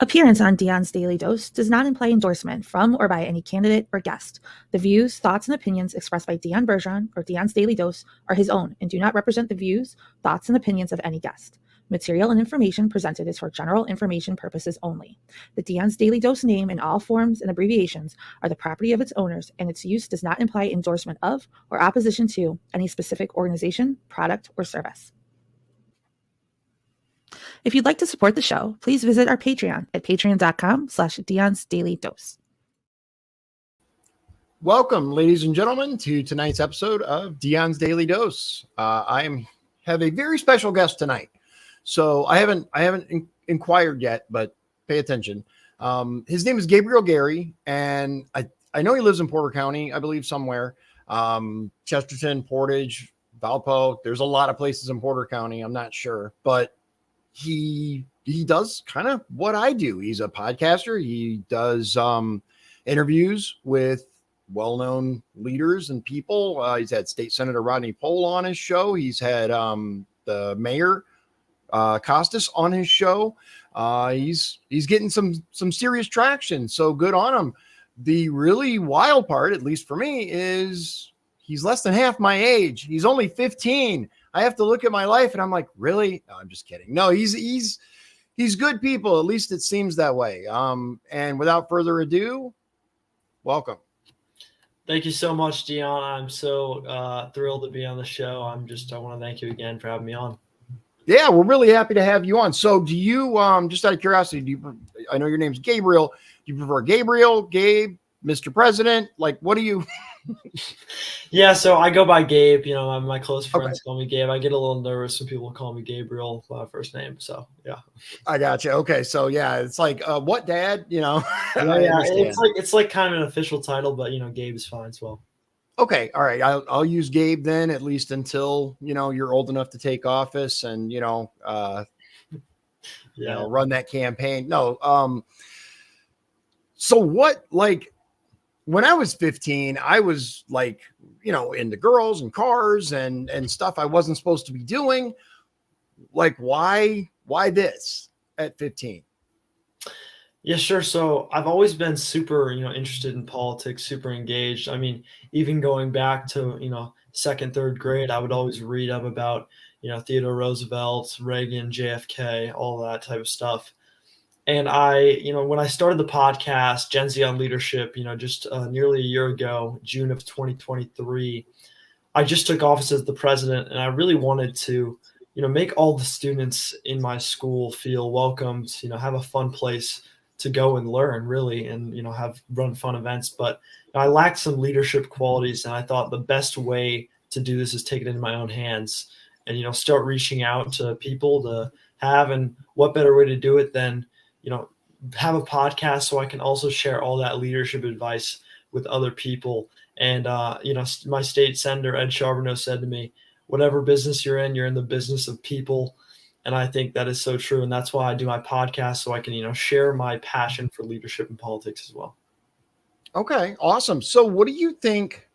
Appearance on Dion's Daily Dose does not imply endorsement from or by any candidate or guest. The views, thoughts, and opinions expressed by Dion Bergeron or Dion's Daily Dose are his own and do not represent the views, thoughts, and opinions of any guest. Material and information presented is for general information purposes only. The Dion's Daily Dose name in all forms and abbreviations are the property of its owners, and its use does not imply endorsement of or opposition to any specific organization, product, or service. If you'd like to support the show, please visit our Patreon at patreon.com/Dion's Daily Dose. Welcome, ladies and gentlemen, to tonight's episode of Dion's Daily Dose. I have a very special guest tonight. So I haven't inquired yet, but pay attention. His name is Gabriel Gary, and I know he lives in Porter County, I believe somewhere. Chesterton, Portage, Valpo. There's a lot of places in Porter County. I'm not sure, but he does kind of what I do. He's a podcaster. He does interviews with well-known leaders and people. He's had State Senator Rodney Pol on his show. He's had the mayor Costas on his show. He's getting some serious traction. So good on him. The really wild part, at least for me, is he's less than half my age. He's only 15. I have to look at my life and I'm like, really? No, I'm just kidding. No, he's good people. At least it seems that way. And without further ado, welcome. Thank you so much, Dion. I'm so thrilled to be on the show. I want to thank you again for having me on. Yeah, we're really happy to have you on. So do you, just out of curiosity, I know your name's Gabriel. Do you prefer Gabriel, Gabe, Mr. President? Like, what do you? Yeah, so I go by Gabe. You know, my close friends call me Gabe. I get a little nervous when people call me Gabriel by first name. So yeah, I got you. Okay, so yeah, it's like what, Dad? You know, yeah, it's like kind of an official title, but you know, Gabe is fine as well. Okay, all right. I'll use Gabe then, at least until you're old enough to take office and run that campaign. No, so what, like, when I was 15, I was like, into girls and cars and stuff I wasn't supposed to be doing. Like, why this at 15? Yeah, sure. So I've always been super, interested in politics, super engaged. I mean, even going back to, second, third grade, I would always read up about, Theodore Roosevelt, Reagan, JFK, all that type of stuff. And when I started the podcast, Gen Z on Leadership, just nearly a year ago, June of 2023, I just took office as the president, and I really wanted to, make all the students in my school feel welcomed, have a fun place to go and learn, really, and, run fun events. But I lacked some leadership qualities, and I thought the best way to do this is take it into my own hands and, start reaching out to people to have. And what better way to do it than have a podcast so I can also share all that leadership advice with other people. And, my state senator, Ed Charbonneau, said to me, whatever business you're in the business of people. And I think that is so true. And that's why I do my podcast, so I can, share my passion for leadership and politics as well. Okay, awesome. So what do you think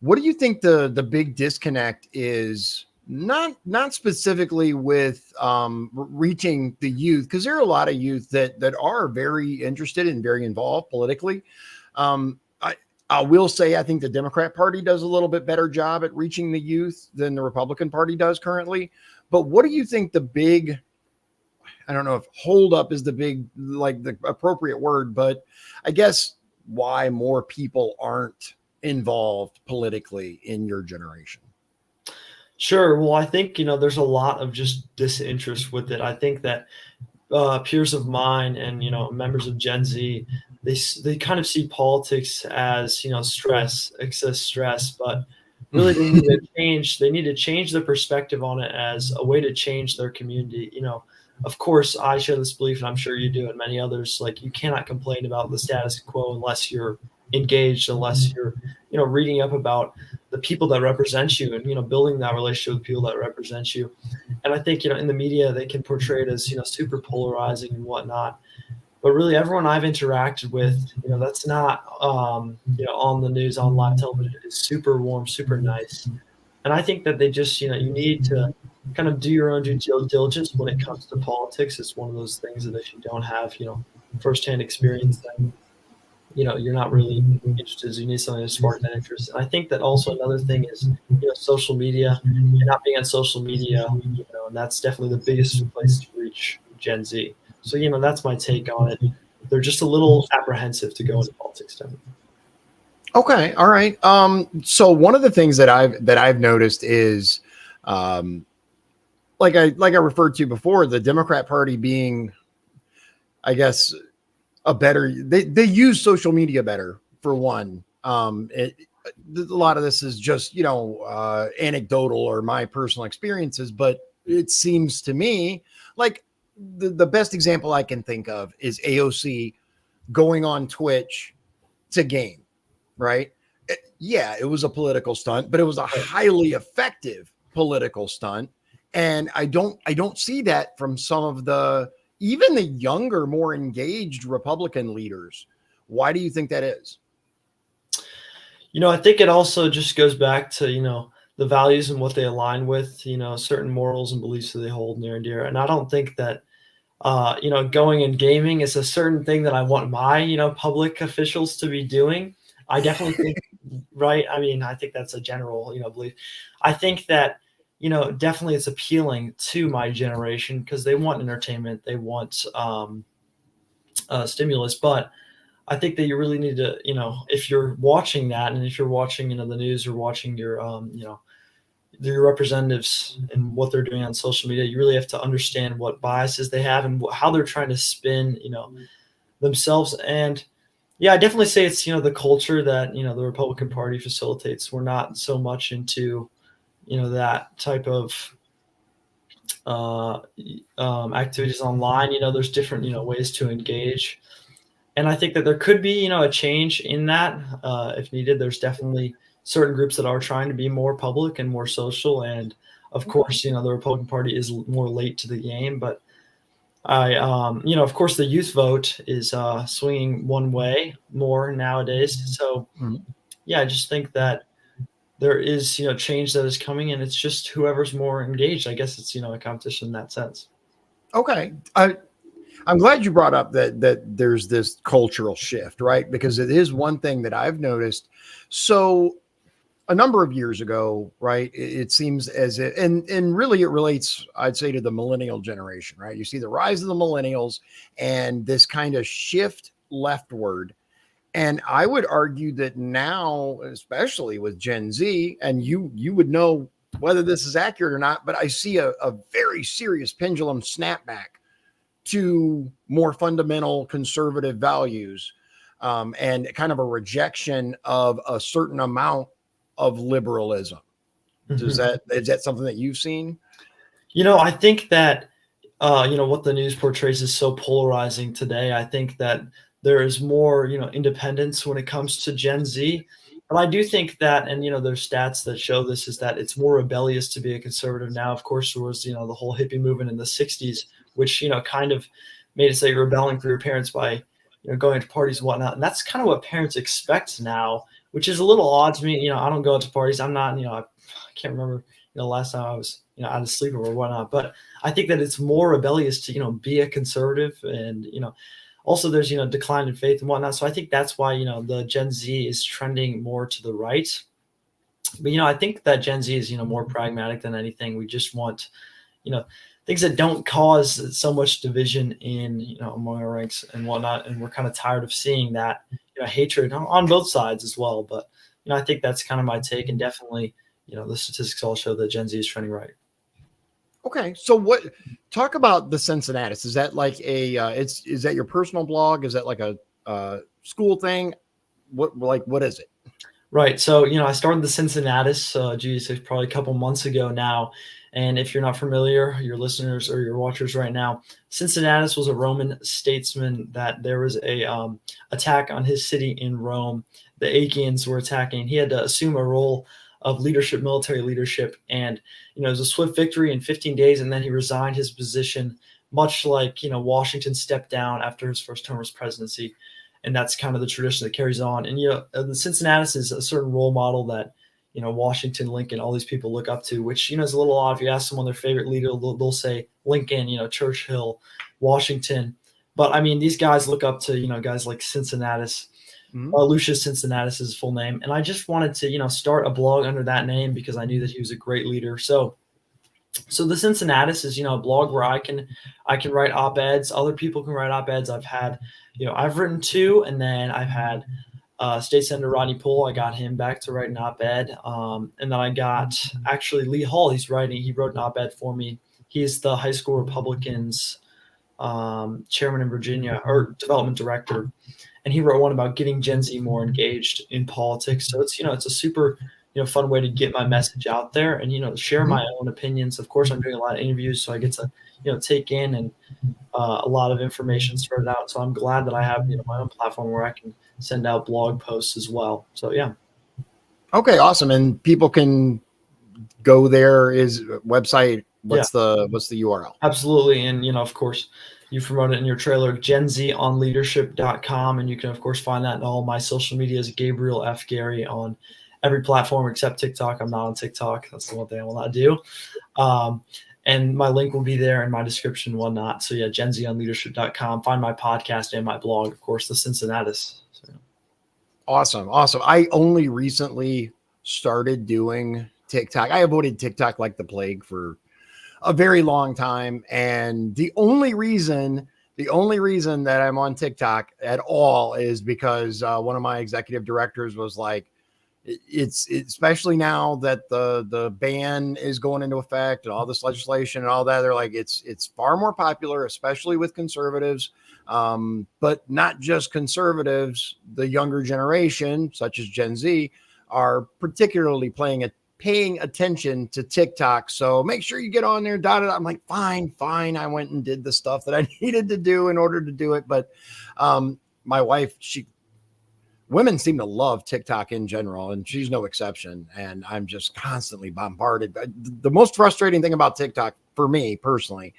the big disconnect is? Not specifically with reaching the youth, because there are a lot of youth that are very interested and very involved politically. I will say I think the Democrat Party does a little bit better job at reaching the youth than the Republican Party does currently. But what do you think the big, I don't know if hold up is the appropriate word, but I guess why more people aren't involved politically in your generation? Sure. Well, I think, there's a lot of just disinterest with it. I think that peers of mine and, members of Gen Z, they kind of see politics as, excess stress, but really they need to change their perspective on it as a way to change their community. Of course, I share this belief, and I'm sure you do, and many others. Like, you cannot complain about the status quo unless you're engaged, unless you're, reading up about the people that represent you and, building that relationship with people that represent you. And I think, in the media, they can portray it as, super polarizing and whatnot. But really, everyone I've interacted with, that's not, on the news, on live television, is super warm, super nice. And I think that they just, you need to kind of do your own due diligence when it comes to politics. It's one of those things that if you don't have, firsthand experience, then, you're not really interested. You need something to spark that interest. And I think that also another thing is, social media, and not being on social media, and that's definitely the biggest place to reach Gen Z. So, that's my take on it. They're just a little apprehensive to go into politics, definitely. Okay. All right. So one of the things that I've noticed is, like I referred to before, the Democrat Party being, I guess, they use social media better, for one. A lot of this is just, anecdotal or my personal experiences, but it seems to me like the best example I can think of is AOC going on Twitch to game, right? It was a political stunt, but it was a highly effective political stunt. And I don't see that from some of even the younger, more engaged Republican leaders. Why do you think that is? I think it also just goes back to, the values and what they align with, certain morals and beliefs that they hold near and dear. And I don't think that, going and gaming is a certain thing that I want my, public officials to be doing. I definitely think, right. I mean, I think that's a general, belief. I think that, definitely it's appealing to my generation because they want entertainment. They want stimulus. But I think that you really need to, if you're watching that and if you're watching, the news or watching your, your representatives and what they're doing on social media, you really have to understand what biases they have and how they're trying to spin, themselves. And yeah, I definitely say it's, the culture that, the Republican Party facilitates. We're not so much into, that type of activities online. There's different, ways to engage. And I think that there could be, a change in that if needed. There's definitely certain groups that are trying to be more public and more social. And of course, the Republican Party is more late to the game. But of course, the youth vote is swinging one way more nowadays. So, yeah, I just think that there is, change that is coming, and it's just whoever's more engaged. I guess it's, a competition in that sense. Okay. I'm glad you brought up that there's this cultural shift, right? Because it is one thing that I've noticed. So a number of years ago, right, it seems as if, and really it relates, I'd say, to the millennial generation, right? You see the rise of the millennials and this kind of shift leftward. And I would argue that now, especially with Gen Z, and you would know whether this is accurate or not, but I see a very serious pendulum snapback to more fundamental conservative values, and kind of a rejection of a certain amount of liberalism. Is that something that you've seen? I think that, what the news portrays is so polarizing today. I think that there is more, independence when it comes to Gen Z. But I do think that, and, there's stats that show this, is that it's more rebellious to be a conservative now. Of course, there was, the whole hippie movement in the 60s, which, kind of made it so you're rebelling for your parents by, going to parties and whatnot. And that's kind of what parents expect now, which is a little odd to me. I don't go to parties. I'm not, I can't remember, last time I was, out of sleep or whatnot. But I think that it's more rebellious to, be a conservative. And, also there's, decline in faith and whatnot. So I think that's why, the Gen Z is trending more to the right. But, I think that Gen Z is, more pragmatic than anything. We just want, things that don't cause so much division in, among our ranks and whatnot. And we're kind of tired of seeing that, hatred on both sides as well. But, I think that's kind of my take. And definitely, the statistics all show that Gen Z is trending right. Okay. So talk about the Cincinnatus. Is that like is that your personal blog? Is that like a school thing? What is it? Right. So, I started the Cincinnatus, it's probably a couple months ago now. And if you're not familiar, your listeners or your watchers right now, Cincinnatus was a Roman statesman that there was a attack on his city in Rome. The Achaeans were attacking. He had to assume a role of leadership, military leadership. And, it was a swift victory in 15 days. And then he resigned his position, much like, Washington stepped down after his first term as presidency. And that's kind of the tradition that carries on. And, the Cincinnatus is a certain role model that, Washington, Lincoln, all these people look up to, which, is a little odd. If you ask someone their favorite leader, they'll say Lincoln, Churchill, Washington. But I mean, these guys look up to, guys like Cincinnatus. Lucius Cincinnatus is his full name. And I just wanted to, start a blog under that name because I knew that he was a great leader. So the Cincinnatus is, a blog where I can write op-eds. Other people can write op-eds. I've had, I've written 2, and then I've had State Senator Rodney Pol. I got him back to write an op-ed. And then I got actually Lee Hall. He wrote an op-ed for me. He's the high school Republicans chairman in Virginia, or development director. And he wrote one about getting Gen Z more engaged in politics. So it's, it's a super, fun way to get my message out there and, share my own opinions. Of course, I'm doing a lot of interviews, so I get to, take in and a lot of information sorted out. So I'm glad that I have, my own platform where I can send out blog posts as well. So, yeah. Okay, awesome. And people can go there. Is website. What's the URL? Absolutely. And, of course, you promote it in your trailer, GenZOnLeadership.com. And you can, of course, find that in all my social medias, Gabriel F. Gary, on every platform except TikTok. I'm not on TikTok. That's the one thing I will not do. And my link will be there in my description and whatnot. So, yeah, GenZOnLeadership.com. Find my podcast and my blog, of course, the Cincinnatus. So. Awesome. I only recently started doing TikTok. I avoided TikTok like the plague for a very long time. And the only reason that I'm on TikTok at all is because one of my executive directors was like, it's especially now that the ban is going into effect and all this legislation and all that, they're like, it's far more popular, especially with conservatives, but not just conservatives. The younger generation, such as Gen Z, are particularly paying attention to TikTok. So make sure you get on there. I'm like, fine. I went and did the stuff that I needed to do in order to do it. But my wife, women seem to love TikTok in general, and she's no exception. And I'm just constantly bombarded. The most frustrating thing about TikTok for me personally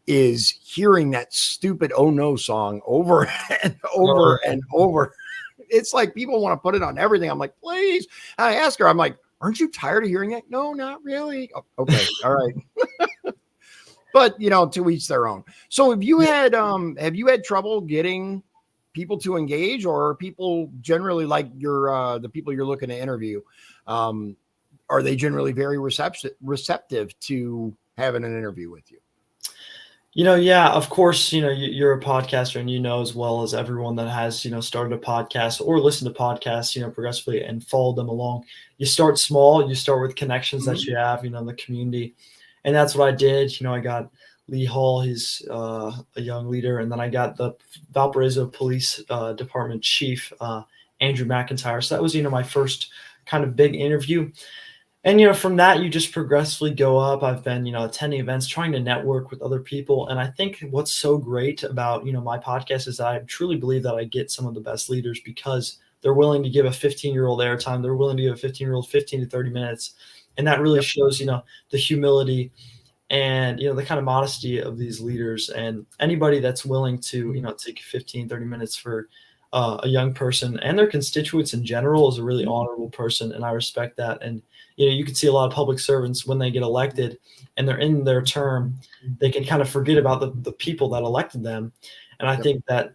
is hearing that stupid "Oh No" song over and over and over. It's like people want to put it on everything. I'm like, please. And I ask her, I'm like, aren't you tired of hearing it? No, not really. Oh, okay. All right. But, to each their own. So have you had trouble getting people to engage, or people generally like the people you're looking to interview? Are they generally very receptive to having an interview with you? Yeah, of course, you're a podcaster, and as well as everyone that has, started a podcast or listened to podcasts, progressively and followed them along. You start small, you start with connections that you have, in the community. And that's what I did. I got Lee Hall, he's a young leader. And then I got the Valparaiso Police Department Chief, Andrew McIntyre. So that was, my first kind of big interview. And, from that, you just progressively go up. I've been, attending events, trying to network with other people. And I think what's so great about, my podcast is that I truly believe that I get some of the best leaders because they're willing to give a 15-year-old airtime. They're willing to give a 15-year-old 15 to 30 minutes. And that really shows, the humility and, the kind of modesty of these leaders. And anybody that's willing to, take 15, 30 minutes for a young person and their constituents in general is a really honorable person. And I respect that. And, you can see a lot of public servants when they get elected and they're in their term, they can kind of forget about the people that elected them. And I think that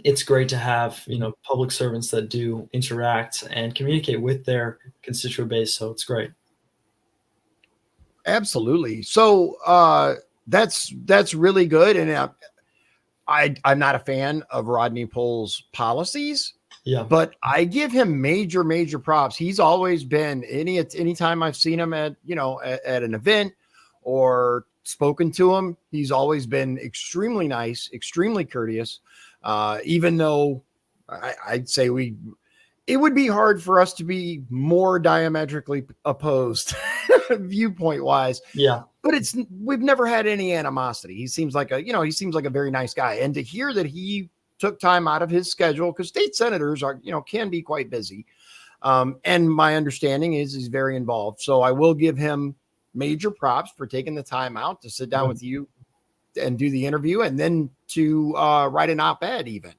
it's great to have, public servants that do interact and communicate with their constituent base. So it's great. Absolutely. So that's really good. And I'm not a fan of Rodney Pol's policies. Yeah, but I give him major props. He's always been anytime I've seen him at an event or spoken to him, he's always been extremely nice, extremely courteous. Even though I'd say it would be hard for us to be more diametrically opposed viewpoint wise. Yeah. But we've never had any animosity. He seems like a very nice guy. And to hear that he took time out of his schedule, because state senators can be quite busy. And my understanding is he's very involved. So I will give him major props for taking the time out to sit down with you and do the interview and then to write an op-ed even.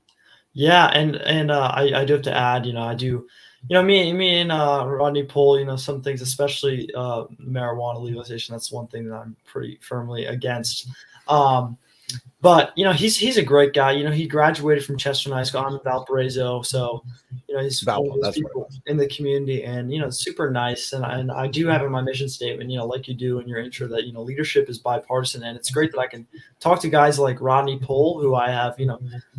Yeah, and I do have to add, I do, me and Rodney Pol, some things, especially marijuana legalization. That's one thing that I'm pretty firmly against. Um, But, he's a great guy. He graduated from Chester High School. I'm in Valparaiso, so, he's one of Valpo, those that's what it people was. in the community and, super nice. And I do have in my mission statement, like you do in your intro that, leadership is bipartisan. And it's great that I can talk to guys like Rodney Pol, who I have,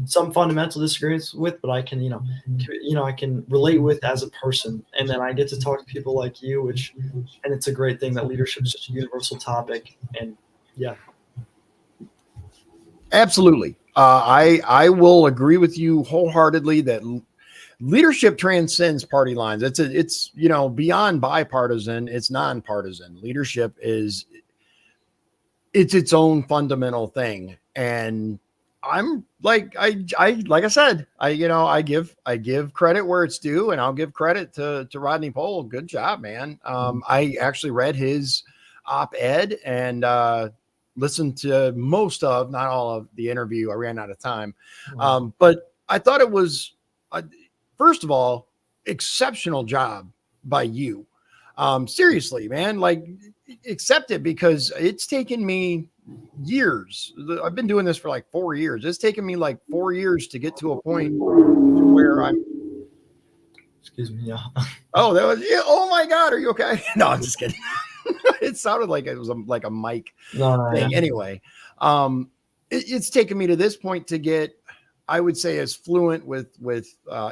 some fundamental disagreements with, but I can, I can relate with as a person. And then I get to talk to people like you, and it's a great thing that leadership is such a universal topic. And yeah. Absolutely. I will agree with you wholeheartedly that leadership transcends party lines. It's beyond bipartisan. It's nonpartisan. Leadership is its own fundamental thing. And I'm like I said, I give credit where it's due, and I'll give credit to Rodney Pol. Good job, man. I actually read his op-ed and listened to most of, not all of, the interview. I ran out of time. But I thought it was, first of all, exceptional job by you. Seriously, man, like, accept it, because it's taken me years. I've been doing this for like 4 years. It's taken me like 4 years to get to a point where I'm. Excuse me. Yeah. Oh, that was. Yeah, oh my God, are you okay? No, I'm just kidding. It sounded like it was like a mic thing. Yeah. Anyway, it's taken me to this point to get, I would say, as fluent with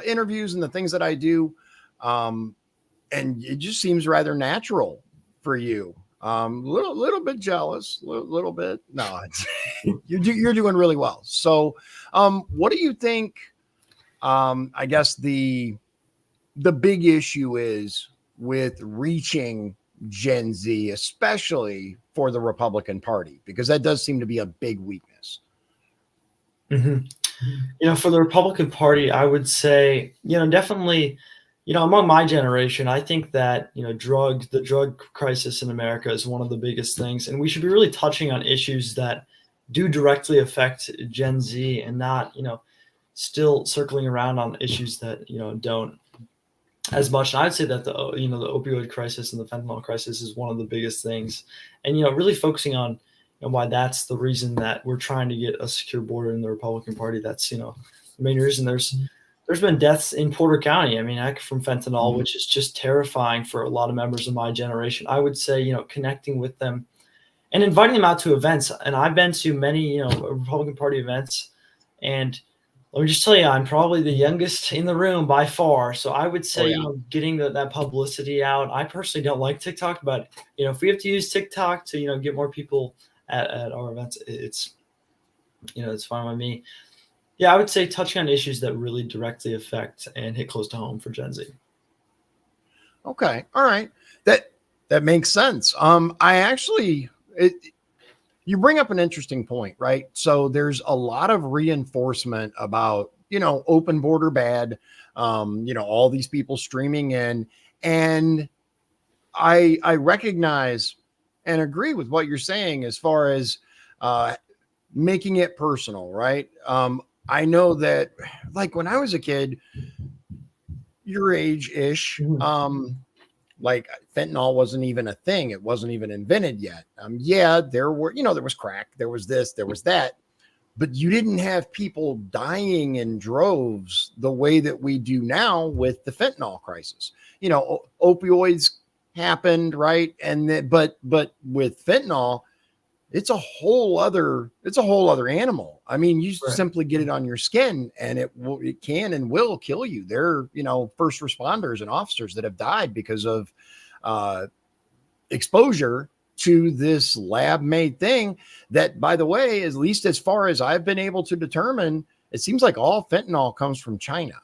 interviews and the things that I do, and it just seems rather natural for you. Little bit jealous, little bit. No, you're doing really well. So, what do you think? I guess the big issue is with reaching Gen Z, especially for the Republican Party, because that does seem to be a big weakness. Mm-hmm. For the Republican Party, I would say, definitely, among my generation, I think that, the drug crisis in America is one of the biggest things. And we should be really touching on issues that do directly affect Gen Z and not, still circling around on issues that, don't as much. And I'd say that the opioid crisis and the fentanyl crisis is one of the biggest things, and really focusing on why that's the reason that we're trying to get a secure border in the Republican Party. That's the main reason. There's been deaths in Porter County. I mean, from fentanyl, which is just terrifying for a lot of members of my generation. I would say connecting with them and inviting them out to events. And I've been to many Republican Party events, and let me just tell you, I'm probably the youngest in the room by far. So I would say, getting that publicity out. I personally don't like TikTok, but if we have to use TikTok to get more people at our events, it's it's fine with me. Yeah, I would say touching on issues that really directly affect and hit close to home for Gen Z. Okay, all right, that makes sense. I actually. You bring up an interesting point, right? So there's a lot of reinforcement about, open border bad, all these people streaming in. And I recognize and agree with what you're saying as far as making it personal, right? I know that, like, when I was a kid, your age-ish, like, fentanyl wasn't even a thing. It wasn't even invented yet. Yeah, there was crack, there was this, there was that, but you didn't have people dying in droves the way that we do now with the fentanyl crisis. Opioids happened, right? And but with fentanyl, it's a whole other animal. I mean, you simply get it on your skin and it can and will kill you. There are, first responders and officers that have died because of exposure to this lab made thing that, by the way, at least as far as I've been able to determine, it seems like all fentanyl comes from China.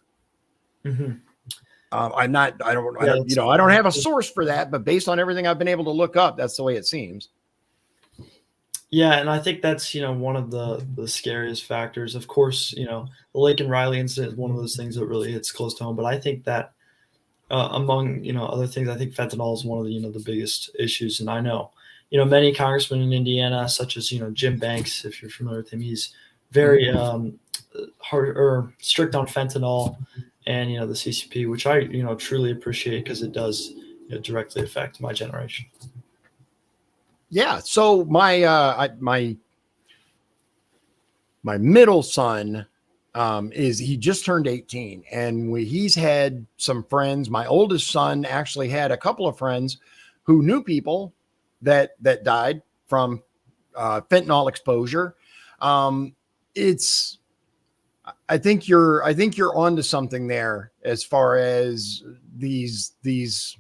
Mm-hmm. I don't have a source for that, but based on everything I've been able to look up, that's the way it seems. Yeah, and I think that's one of the scariest factors. Of course, the Laken Riley incident is one of those things that really hits close to home. But I think that among other things, I think fentanyl is one of the the biggest issues. And I know many congressmen in Indiana, such as Jim Banks, if you're familiar with him, he's very hard or strict on fentanyl and, the CCP, which I, truly appreciate because it does directly affect my generation. Yeah. So my middle son he just turned 18, and he's had some friends. My oldest son actually had a couple of friends who knew people that died from fentanyl exposure. I think you're onto something there as far as these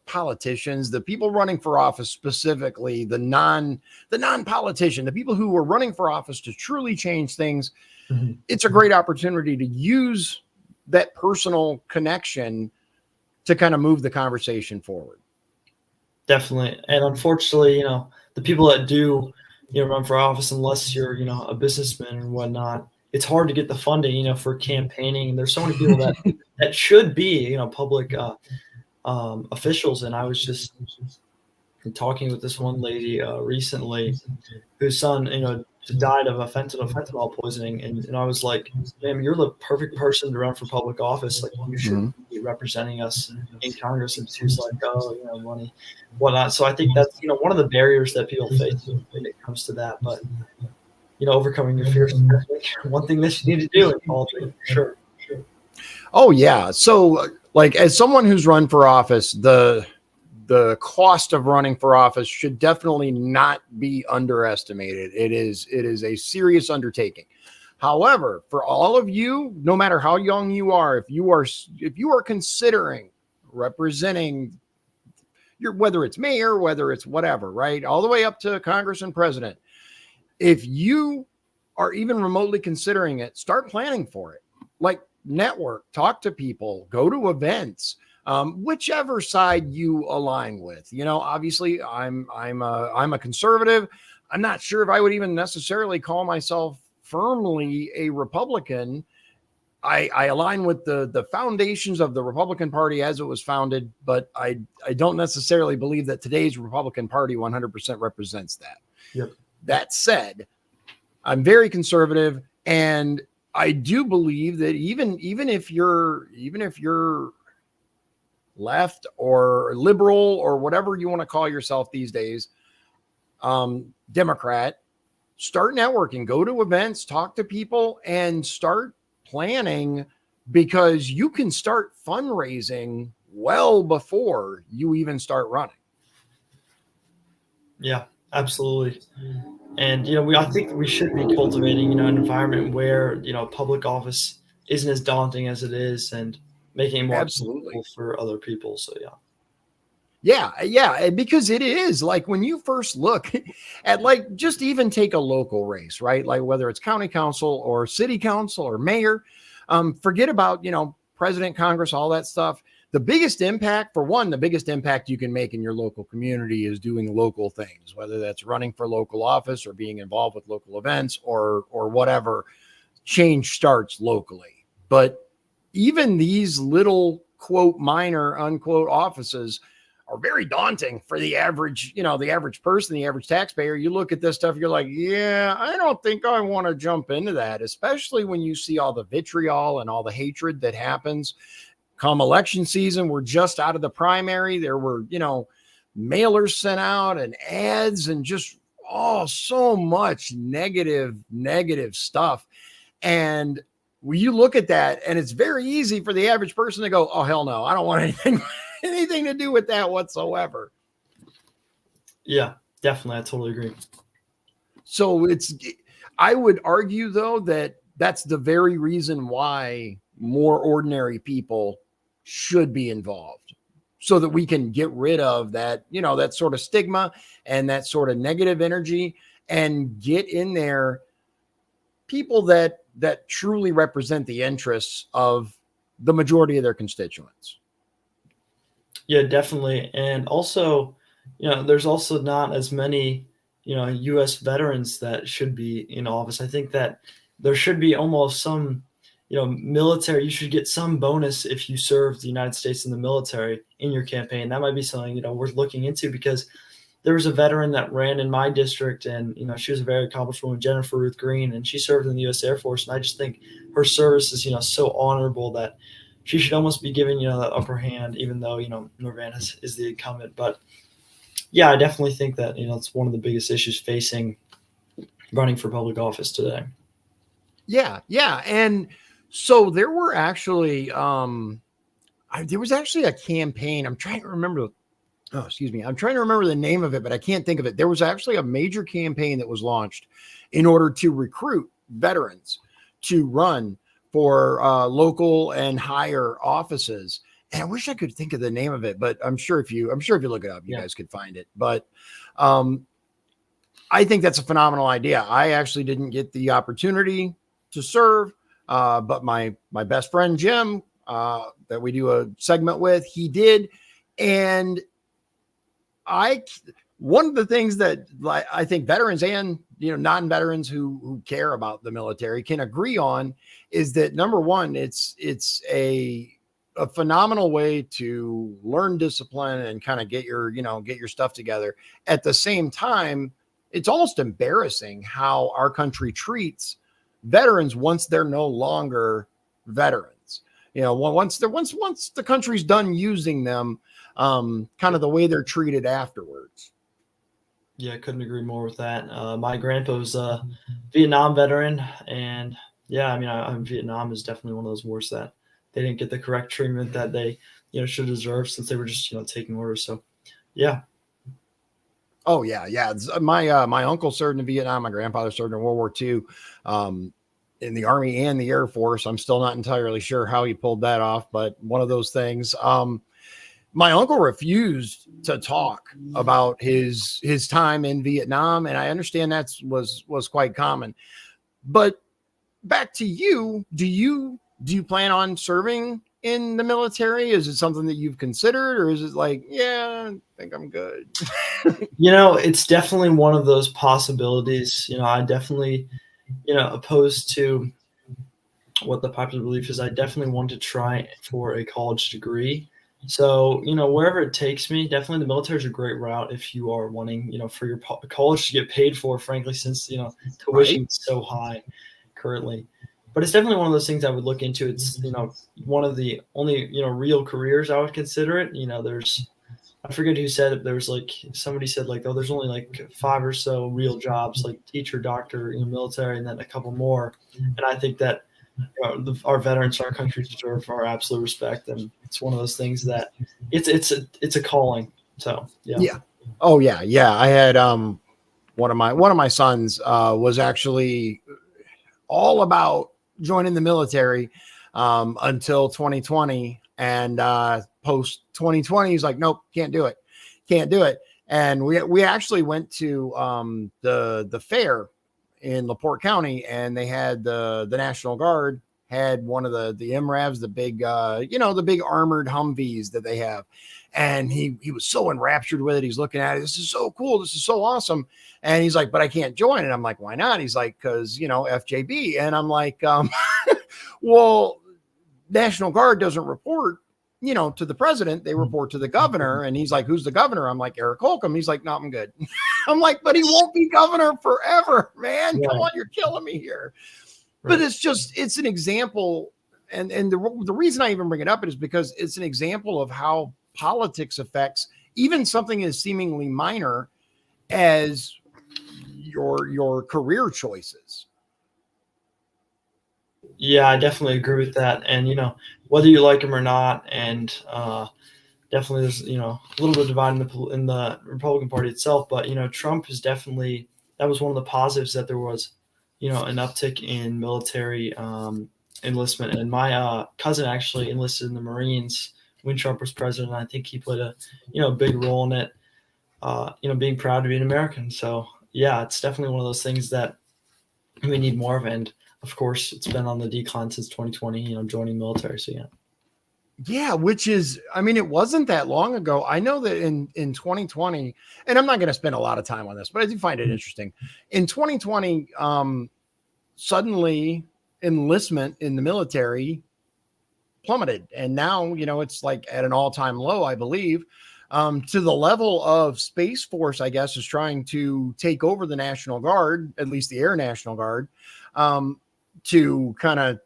politicians, the people running for office, specifically the non-politician, the people who are running for office to truly change things. Mm-hmm. It's a great opportunity to use that personal connection to kind of move the conversation forward. Definitely. And unfortunately, the people that do, run for office, unless you're, a businessman and whatnot, it's hard to get the funding, for campaigning. There's so many people that should be, public officials. And I was just talking with this one lady recently whose son, died of a fentanyl poisoning. And I was like, ma'am, you're the perfect person to run for public office. Like, you should be representing us in Congress. And she was like, oh, money, whatnot. So I think that's, one of the barriers that people face when it comes to that. But, overcoming your fears is one thing that you need to do in politics, for sure. Oh, yeah. So, like, as someone who's run for office, the cost of running for office should definitely not be underestimated. It is a serious undertaking. However, for all of you, no matter how young you are, if you are considering representing whether it's mayor, whether it's whatever, right, all the way up to Congress and president, if you are even remotely considering it, start planning for it. Like, network, talk to people, go to events. Whichever side you align with, obviously I'm a conservative. I'm not sure if I would even necessarily call myself firmly a Republican. I align with the foundations of the Republican Party as it was founded, but I don't necessarily believe that today's Republican Party 100% represents that. Yep. That said, I'm very conservative, and I do believe that even if you're left or liberal or whatever you want to call yourself these days, Democrat, start networking, go to events, talk to people, and start planning, because you can start fundraising well before you even start running. Yeah, absolutely. And, I think we should be cultivating, an environment where, public office isn't as daunting as it is, and making it more absolutely for other people. So, yeah, because it is like, when you first look at, like, just even take a local race, right? Like, whether it's county council or city council or mayor, forget about, president, Congress, all that stuff. The biggest impact you can make in your local community is doing local things, whether that's running for local office or being involved with local events or whatever. Change starts locally. But even these little, quote, minor, unquote, offices are very daunting for the average person, the average taxpayer. You look at this stuff, you're like, yeah, I don't think I want to jump into that, especially when you see all the vitriol and all the hatred that happens come election season. We're just out of the primary. There were, mailers sent out and ads and just, so much negative stuff. And when you look at that, and it's very easy for the average person to go, oh, hell no, I don't want anything to do with that whatsoever. Yeah, definitely. I totally agree. So I would argue, though, that that's the very reason why more ordinary people should be involved, so that we can get rid of that, that sort of stigma and that sort of negative energy, and get in there people that truly represent the interests of the majority of their constituents. Yeah, definitely. And also, there's also not as many, U.S. veterans that should be in office. I think that there should be almost some, military, you should get some bonus if you serve the United States in the military in your campaign. That might be something, worth looking into, because, there was a veteran that ran in my district, and, she was a very accomplished woman, Jennifer Ruth Green, and she served in the U.S. Air Force. And I just think her service is, so honorable that she should almost be given, the upper hand, even though, Norvan is the incumbent. But yeah, I definitely think that, it's one of the biggest issues facing running for public office today. Yeah. Yeah. And so there were actually, there was actually a campaign. I'm trying to remember. Oh, excuse me. I'm trying to remember the name of it, but I can't think of it. There was actually a major campaign that was launched in order to recruit veterans to run for local and higher offices. And I wish I could think of the name of it, but I'm sure if you look it up, you guys could find it. But I think that's a phenomenal idea. I actually didn't get the opportunity to serve, but my best friend Jim, that we do a segment with, he did. And one of the things that I think veterans and, non-veterans who care about the military can agree on is that, number one, it's a phenomenal way to learn discipline and kind of get your stuff together. At the same time, it's almost embarrassing how our country treats veterans once they're no longer veterans. Once the country's done using them, kind of the way they're treated afterwards. Yeah, I couldn't agree more with that. My grandpa was a Vietnam veteran, and Vietnam is definitely one of those wars that they didn't get the correct treatment that they, should deserve, since they were just, taking orders. So, yeah. Oh yeah. Yeah. My uncle served in Vietnam. My grandfather served in World War II, in the Army and the Air Force. I'm still not entirely sure how he pulled that off, but one of those things. My uncle refused to talk about his time in Vietnam, and I understand that was quite common. But back to you, do you plan on serving in the military? Is it something that you've considered, or is it like, yeah, I think I'm good? It's definitely one of those possibilities. I definitely, opposed to what the popular belief is, I definitely want to try for a college degree. So, wherever it takes me, definitely the military is a great route if you are wanting, for your college to get paid for, frankly, since, tuition is so high currently. But it's definitely one of those things I would look into. It's, one of the only, real careers I would consider it. I forget who said it. There was somebody said there's only 5 or so real jobs, like teacher, doctor, military, and then a couple more. And I think that our veterans, our country deserve our absolute respect, and it's one of those things that it's a calling. So yeah. Oh yeah. I had one of my sons was actually all about joining the military until 2020, and post 2020 he's like, nope, can't do it. And we actually went to the fair in LaPorte County, and they had the National Guard had one of the MRAVs, the big the big armored Humvees that they have. And he was so enraptured with it. He's looking at it. This is so cool. This is so awesome. And he's like, but I can't join. And I'm like, why not? He's like, cause FJB. And I'm like, well, National Guard doesn't report, to the president. They report to the governor. And he's like, who's the governor? I'm like, Eric Holcomb. He's like, no, I'm good. I'm like, but he won't be governor forever, man. Right. Come on, you're killing me here. Right. But it's an example. And the reason I even bring it up is because it's an example of how politics affects even something as seemingly minor as your career choices. Yeah, I definitely agree with that. And, whether you like him or not, and definitely there's, a little bit of divide in the Republican Party itself. But, Trump is definitely, that was one of the positives, that there was, an uptick in military enlistment. And my cousin actually enlisted in the Marines when Trump was president. I think he played a big role in it, being proud to be an American. So, yeah, it's definitely one of those things that we need more of. And, of course, it's been on the decline since 2020, joining military. So, yeah. Yeah, which is, it wasn't that long ago. I know that in 2020, and I'm not going to spend a lot of time on this, but I do find it interesting. In 2020, suddenly enlistment in the military plummeted. And now, it's like at an all-time low, I believe. to the level of Space Force, I guess, is trying to take over the National Guard, at least the Air National Guard, to kind of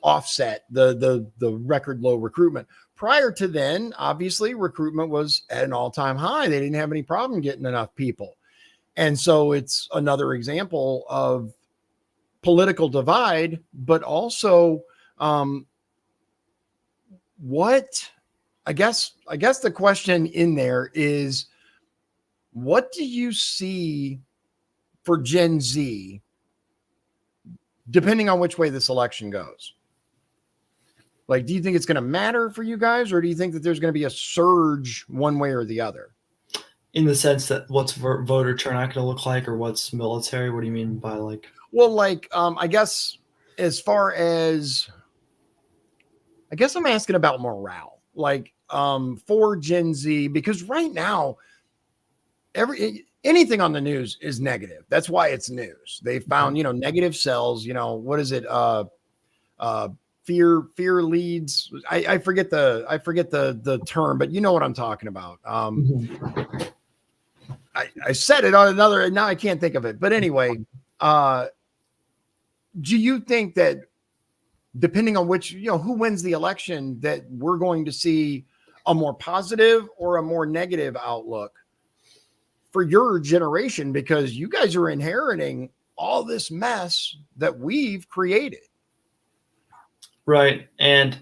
offset the record low recruitment. Prior to then, obviously, recruitment was at an all-time high. They didn't have any problem getting enough people. And so it's another example of political divide, but also what I guess the question in there is, what do you see for Gen Z, depending on which way this election goes? Like, do you think it's going to matter for you guys, or do you think that there's going to be a surge one way or the other? In the sense that what's voter turnout going to look like, or what's military? What do you mean by like? Well, like, I guess as far as, I guess I'm asking about morale, like, for Gen Z, because right now, anything on the news is negative. That's why it's news. They found, negative sells, what is it? Fear leads. I forget the term, but you know what I'm talking about. I said it on another, and now I can't think of it. But anyway, do you think that depending on which, who wins the election, that we're going to see a more positive or a more negative outlook for your generation? Because you guys are inheriting all this mess that we've created. Right. And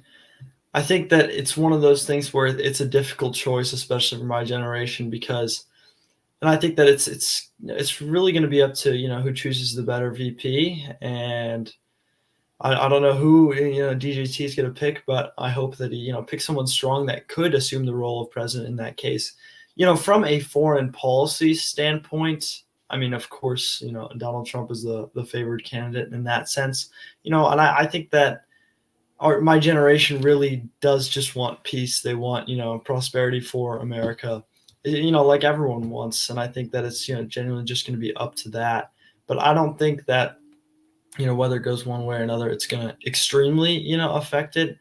I think that it's one of those things where it's a difficult choice, especially for my generation, because, and I think that it's really going to be up to, who chooses the better VP. And I don't know who, DJT is going to pick, but I hope that he, picks someone strong that could assume the role of president in that case. From a foreign policy standpoint, I mean, of course, Donald Trump is the favored candidate in that sense, and I think that my generation really does just want peace. They want, prosperity for America, like everyone wants. And I think that it's, genuinely just going to be up to that. But I don't think that, whether it goes one way or another, it's going to extremely, affect it.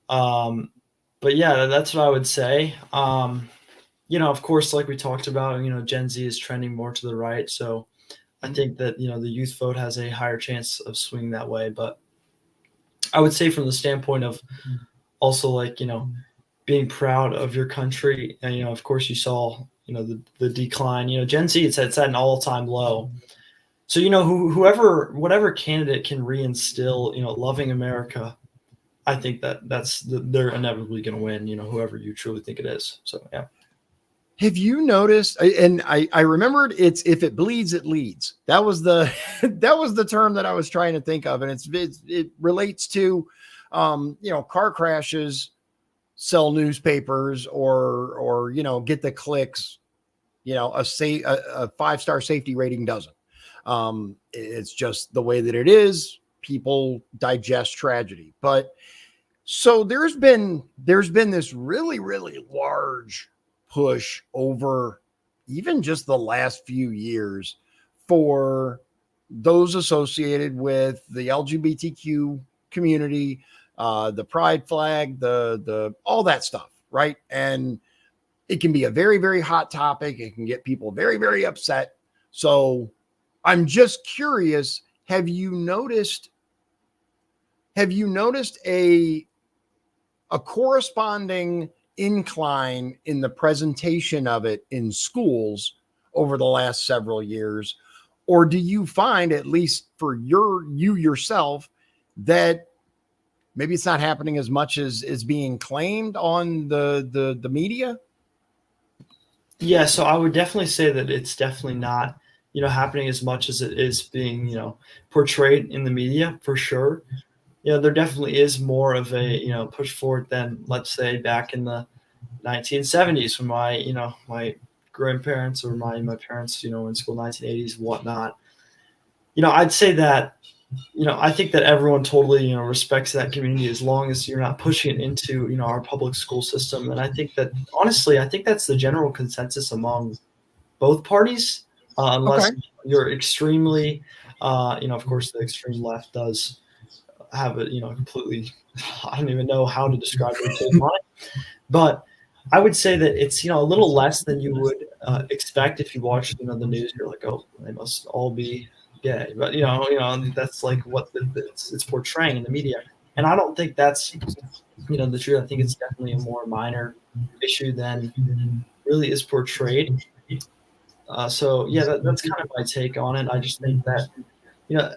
But yeah, that's what I would say. Of course, like we talked about, Gen Z is trending more to the right. So I think that, the youth vote has a higher chance of swinging that way. But I would say from the standpoint of also like, being proud of your country. And, of course you saw, the decline, Gen Z, it's at an all-time low. So, whatever candidate can reinstill, loving America, I think they're inevitably going to win, whoever you truly think it is. So, yeah. Have you noticed, and I remembered, it's if it bleeds, it leads. That was the term that I was trying to think of. And it relates to, car crashes sell newspapers or, get the clicks, a 5-star safety rating doesn't. It's just the way that it is. People digest tragedy. But so there's been this really, really large push over even just the last few years for those associated with the LGBTQ community, the pride flag, the all that stuff, right? And it can be a very, very hot topic. It can get people very, very upset. So I'm just curious, have you noticed a corresponding incline in the presentation of it in schools over the last several years? Or do you find, at least for you yourself, that maybe it's not happening as much as is being claimed on the media? Yeah, so I would definitely say that it's definitely not, happening as much as it is being, portrayed in the media, for sure. There definitely is more of a, push forward than, let's say, back in the 1970s when my grandparents or my parents, were in school, 1980s, whatnot. I'd say that, I think that everyone totally, respects that community as long as you're not pushing it into, our public school system. And I think that, honestly, that's the general consensus among both parties, unless you're extremely, of course, the extreme left does have it, completely, I don't even know how to describe it. But I would say that it's, a little less than you would expect if you watch, the news. You're like, oh, they must all be gay, but that's like what it's portraying in the media, and I don't think that's the truth. I think it's definitely a more minor issue than really is portrayed. So yeah, that's kind of my take on it. I just think that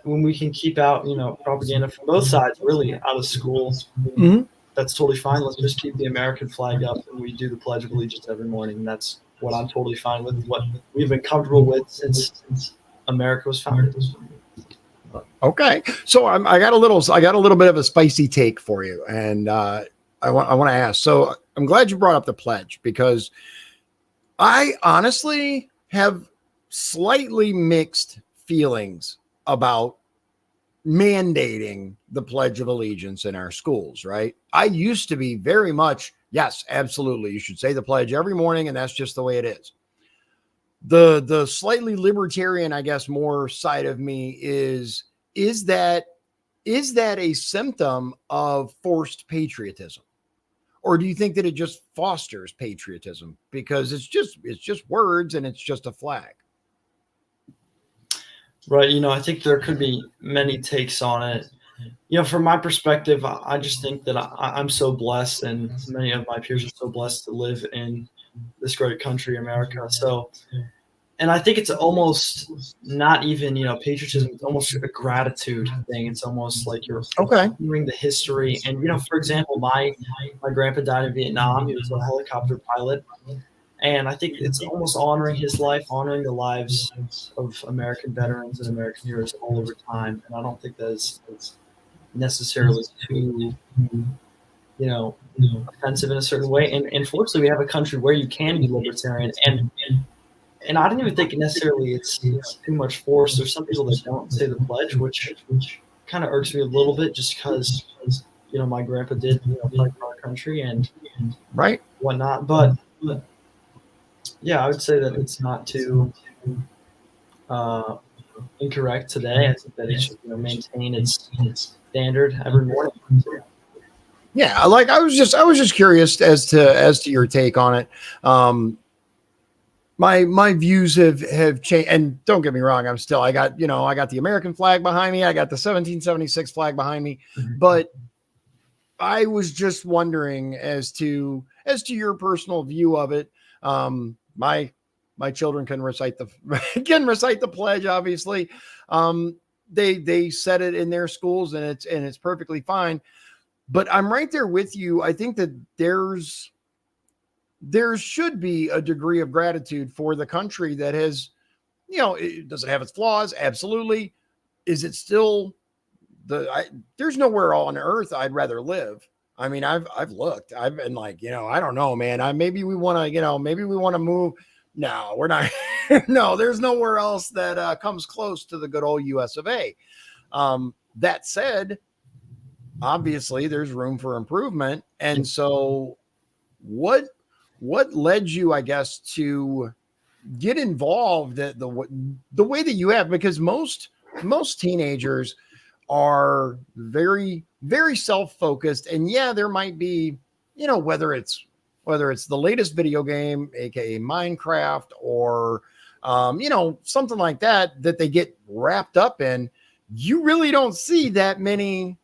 when we can keep out propaganda from both sides really out of school, that's totally fine. Let's just keep the American flag up and we do the Pledge of Allegiance every morning. And that's what I'm totally fine with. What we've been comfortable with since America was founded. Okay, so I got a little bit of a spicy take for you, and I want to ask. So I'm glad you brought up the pledge, because I honestly have slightly mixed feelings about mandating the Pledge of Allegiance in our schools, right? I used to be very much, yes, absolutely, you should say the pledge every morning, and that's just the way it is. The slightly libertarian, I guess, more side of me is that a symptom of forced patriotism? Or do you think that it just fosters patriotism because it's just words and it's just a flag? Right. I think there could be many takes on it. From my perspective, I just think that I'm so blessed, and many of my peers are so blessed to live in this great country, America. So, and I think it's almost not even, patriotism. It's almost a gratitude thing. It's almost like you're honoring the history. And, for example, my grandpa died in Vietnam. He was a helicopter pilot. And I think it's almost honoring his life, honoring the lives of American veterans and American heroes all over time. And I don't think that's necessarily too, offensive in a certain way. And fortunately, we have a country where you can be libertarian. And I don't even think necessarily it's too much force. There's some people that don't say the pledge, which kind of irks me a little bit, just because, my grandpa did fight for our country and whatnot. But yeah, I would say that it's not too incorrect today. I think that it should maintain its standard every morning. Yeah, like I was just curious as to your take on it. My views have changed, and don't get me wrong, I got the American flag behind me, I got the 1776 flag behind me, but I was just wondering as to your personal view of it. My children can recite the pledge, obviously. They said it in their schools, and it's perfectly fine. But I'm right there with you. I think that there should be a degree of gratitude for the country that has, does it have its flaws? Absolutely. Is it still there's nowhere on earth I'd rather live. I mean, I've looked, I've been like, I don't know, man. Maybe we want to move. No, we're not. No, there's nowhere else that comes close to the good old US of A. That said, obviously there's room for improvement. And so what led you, I guess, to get involved the way that you have? Because most teenagers are very, very self-focused, and yeah, there might be, whether it's the latest video game, aka Minecraft, or something like that they get wrapped up in. You really don't see that many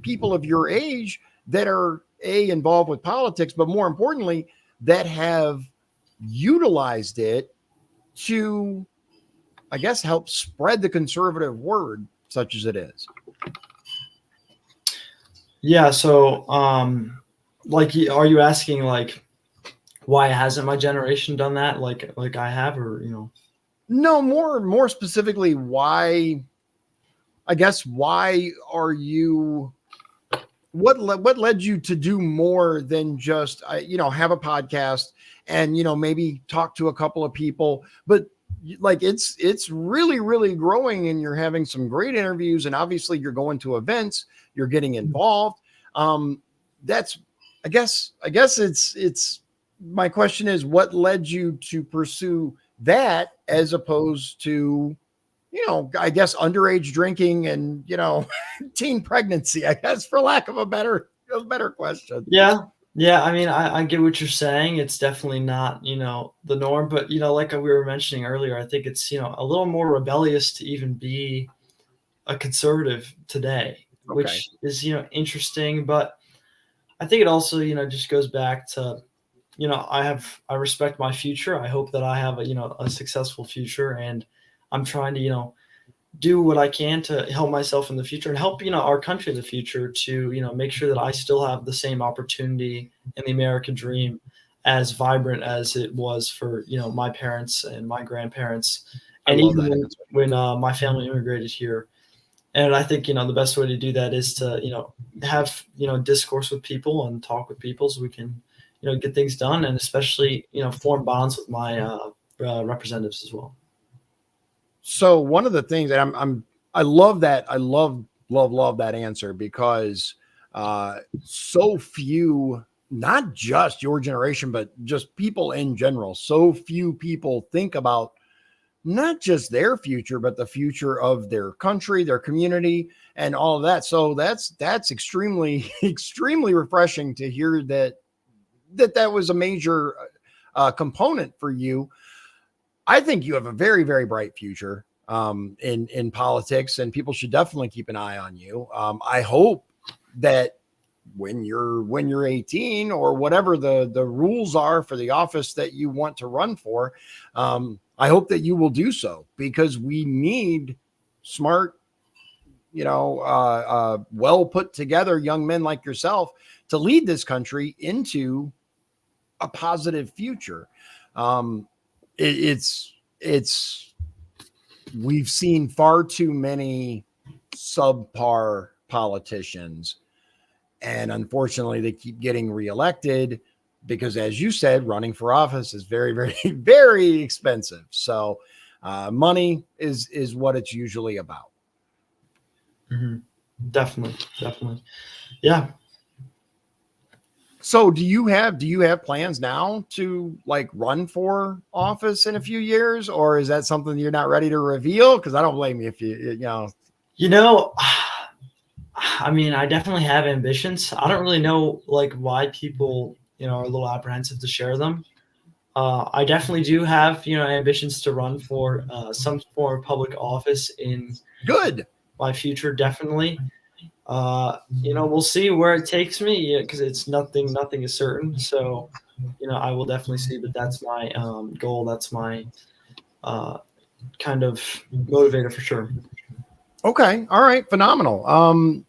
people of your age that are involved with politics, but more importantly, that have utilized it to, I guess, help spread the conservative word, such as it is. Yeah. So, are you asking why hasn't my generation done that? Like I have, or, No, more specifically, why, I guess, why are you, what led you to do more than just, have a podcast and, maybe talk to a couple of people, but it's really, really growing, and you're having some great interviews, and obviously you're going to events, you're getting involved. That's, I guess it's my question is, what led you to pursue that as opposed to, I guess, underage drinking and, teen pregnancy, I guess, for lack of a better question. Yeah. Yeah, I mean, I get what you're saying. It's definitely not, the norm, but, like we were mentioning earlier, I think it's, a little more rebellious to even be a conservative today, Okay. which is, interesting. But I think it also, just goes back to, I respect my future. I hope that I have a successful future, and I'm trying to, do what I can to help myself in the future and help, our country in the future to, make sure that I still have the same opportunity in the American dream as vibrant as it was for, my parents and my grandparents. I And love even that when, answer. my family immigrated here. And I think, the best way to do that is to, have, discourse with people and talk with people so we can, get things done, and especially, form bonds with my representatives as well. So one of the things that I love that. I love that answer because so few, not just your generation, but just people in general, so few people think about not just their future, but the future of their country, their community, and all of that. So that's extremely, extremely refreshing to hear that was a major component for you. I think you have a very, very bright future in politics, and people should definitely keep an eye on you. I hope that when you're 18 or whatever the rules are for the office that you want to run for, I hope that you will do so, because we need smart, well put together young men like yourself to lead this country into a positive future. Um, it's we've seen far too many subpar politicians, and unfortunately they keep getting reelected because, as you said, running for office is very, very, very expensive. So money is what it's usually about. Mm-hmm. Definitely. Yeah. So do you have plans now to like run for office in a few years, or is that something you're not ready to reveal? Because I don't blame you if I mean, I definitely have ambitions. I don't really know like why people, are a little apprehensive to share them. I definitely do have, ambitions to run for some form of public office in good. my future. Definitely. We'll see where it takes me, because it's nothing is certain. So, I will definitely see, but that's my goal. That's my kind of motivator for sure. Okay. All right. Phenomenal.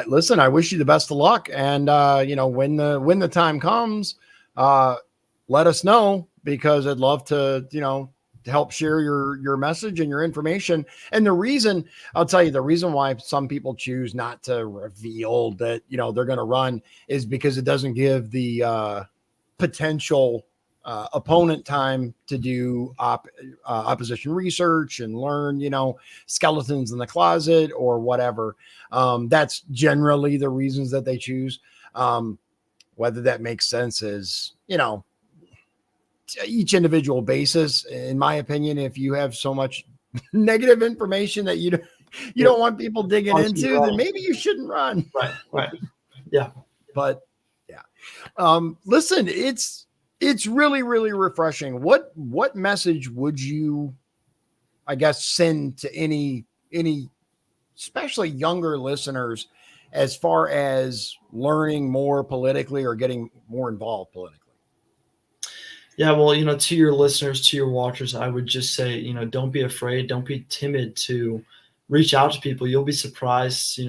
Listen, I wish you the best of luck. And, when the time comes, let us know, because I'd love to help share your message and your information. And I'll tell you, the reason why some people choose not to reveal that, they're going to run is because it doesn't give the potential opponent time to do opposition research and learn, skeletons in the closet or whatever. That's generally the reasons that they choose. Whether that makes sense is, each individual basis. In my opinion, if you have so much negative information that you don't want people digging into, then maybe you shouldn't run. Right. Yeah. But yeah. Listen, it's really, really refreshing. What message would you, I guess, send to any especially younger listeners as far as learning more politically or getting more involved politically? Yeah, well, to your listeners, to your watchers, I would just say, don't be afraid, don't be timid to reach out to people. You'll be surprised,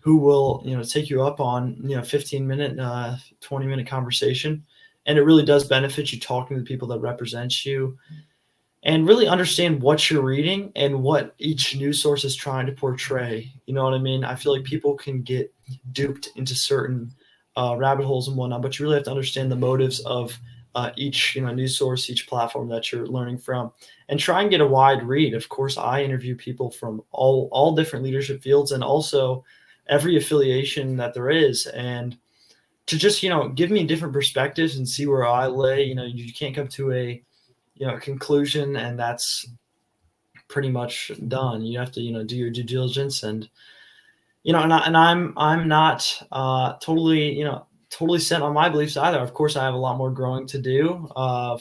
who will, take you up on, 15-minute, 20-minute conversation. And it really does benefit you talking to the people that represent you, and really understand what you're reading and what each news source is trying to portray. You know what I mean? I feel like people can get duped into certain rabbit holes and whatnot, but you really have to understand the motives of each news source, each platform that you're learning from, and try and get a wide read. Of course, I interview people from all different leadership fields, and also every affiliation that there is, and to just give me different perspectives and see where I lay. You can't come to a conclusion and that's pretty much done. You have to do your due diligence, and I'm not totally totally set on my beliefs either. Of course, I have a lot more growing to do,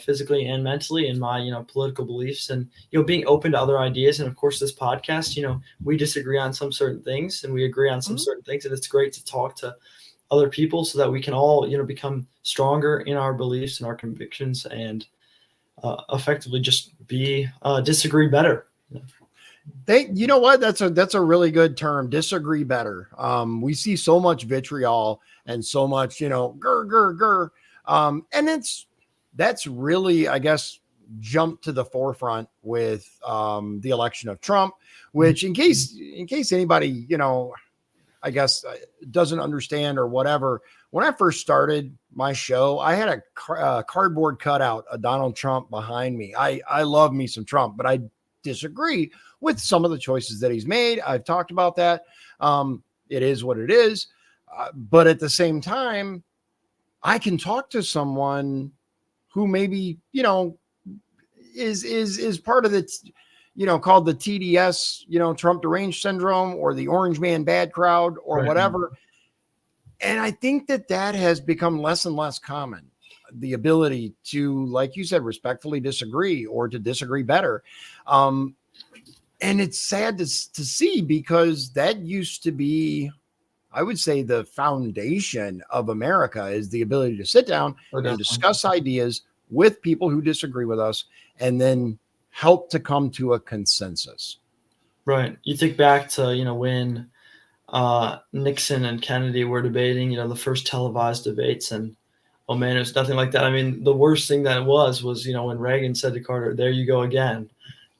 physically and mentally, in my political beliefs, and being open to other ideas. And of course, this podcast, we disagree on some certain things and we agree on some certain things, and it's great to talk to other people so that we can all become stronger in our beliefs and our convictions, and effectively just disagree better. You know what? That's a really good term. Disagree better. We see so much vitriol and so much, grr. And that's really, I guess, jumped to the forefront with the election of Trump, which in case anybody, I guess doesn't understand or whatever, when I first started my show, I had a cardboard cutout of Donald Trump behind me. I love me some Trump, but I disagree with some of the choices that he's made. I've talked about that. It is what it is. But at the same time, I can talk to someone who maybe, is part of the, called the TDS, Trump deranged syndrome, or the orange man bad crowd, or right. whatever. And I think that has become less and less common. The ability to, like you said, respectfully disagree, or to disagree better. And it's sad to see, because that used to be, I would say, the foundation of America, is the ability to sit down and discuss ideas with people who disagree with us, and then help to come to a consensus. Right. You think back to, when Nixon and Kennedy were debating, the first televised debates, and oh man, it was nothing like that. I mean, the worst thing that it was, when Reagan said to Carter, "There you go again."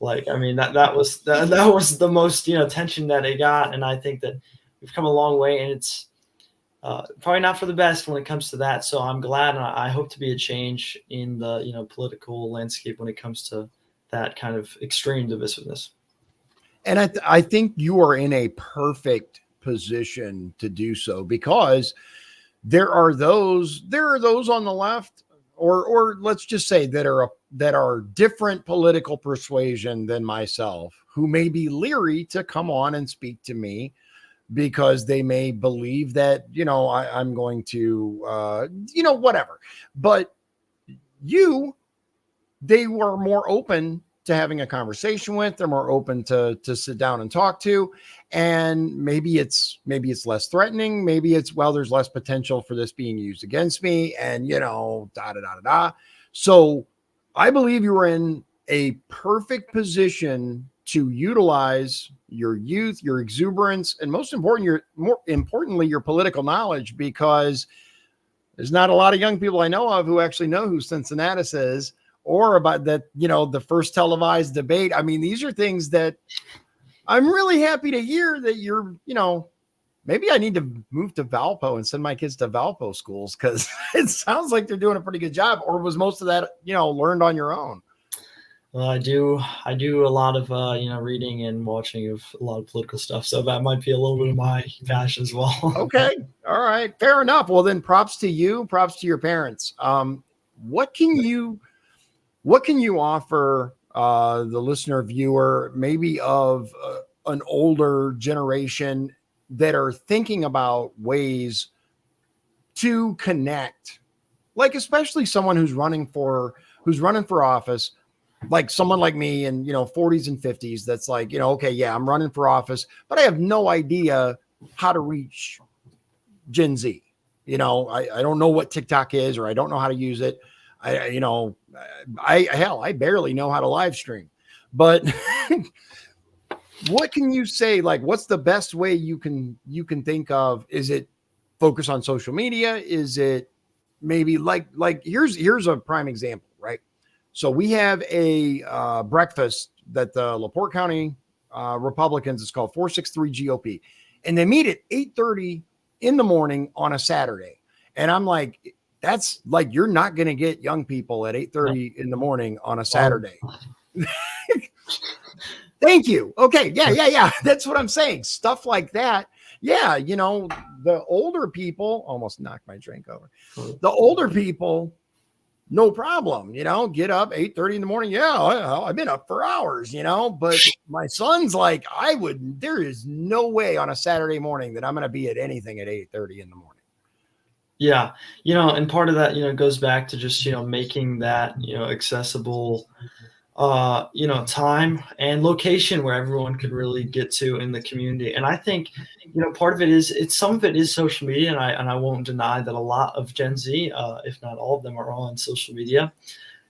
Like, I mean, that was the most, tension that it got. And I think that we've come a long way, and it's probably not for the best when it comes to that. So I'm glad, and I hope to be a change in the, political landscape when it comes to that kind of extreme divisiveness. And I think you are in a perfect position to do so, because there are those on the left, or let's just say that are different political persuasion than myself, who may be leery to come on and speak to me, because they may believe that, I'm going to, whatever. But they were more open to having a conversation with. They're more open to sit down and talk to. And maybe it's less threatening. Maybe it's, well, there's less potential for this being used against me, and, So I believe you were in a perfect position to utilize your youth, your exuberance, and more importantly, your political knowledge, because there's not a lot of young people I know of who actually know who Cincinnatus is, or about that, the first televised debate. I mean, these are things that I'm really happy to hear that you're, maybe I need to move to Valpo and send my kids to Valpo schools, because it sounds like they're doing a pretty good job. Or was most of that, learned on your own? Well, I do a lot of, reading and watching of a lot of political stuff. So that might be a little bit of my passion as well. Okay. All right. Fair enough. Well, then props to you, props to your parents. What can you offer the listener, viewer, maybe of an older generation that are thinking about ways to connect, like especially someone who's running for office, like someone like me in 40s and 50s, that's like, okay, yeah, I'm running for office, but I have no idea how to reach Gen Z. I don't know what TikTok is, or I don't know how to use it. I barely know how to live stream. But what can you say? Like, what's the best way you can think of? Is it focus on social media? Is it maybe like here's a prime example, right? So we have a breakfast that the LaPorte County Republicans, it's called 463 GOP, and they meet at 8:30 in the morning on a Saturday. And I'm like, that's like, you're not going to get young people at 8:30 in the morning on a Saturday. Thank you. Okay. Yeah. That's what I'm saying. Stuff like that. Yeah. The older people, almost knocked my drink over. The older people, no problem, get up 8:30 in the morning. Yeah, I've been up for hours, but my son's like, there is no way on a Saturday morning that I'm going to be at anything at 8:30 in the morning. Yeah. And part of that, goes back to just, making that, accessible, time and location where everyone could really get to in the community. And I think, part of it is some of it is social media, and I won't deny that a lot of Gen Z, if not all of them, are on social media.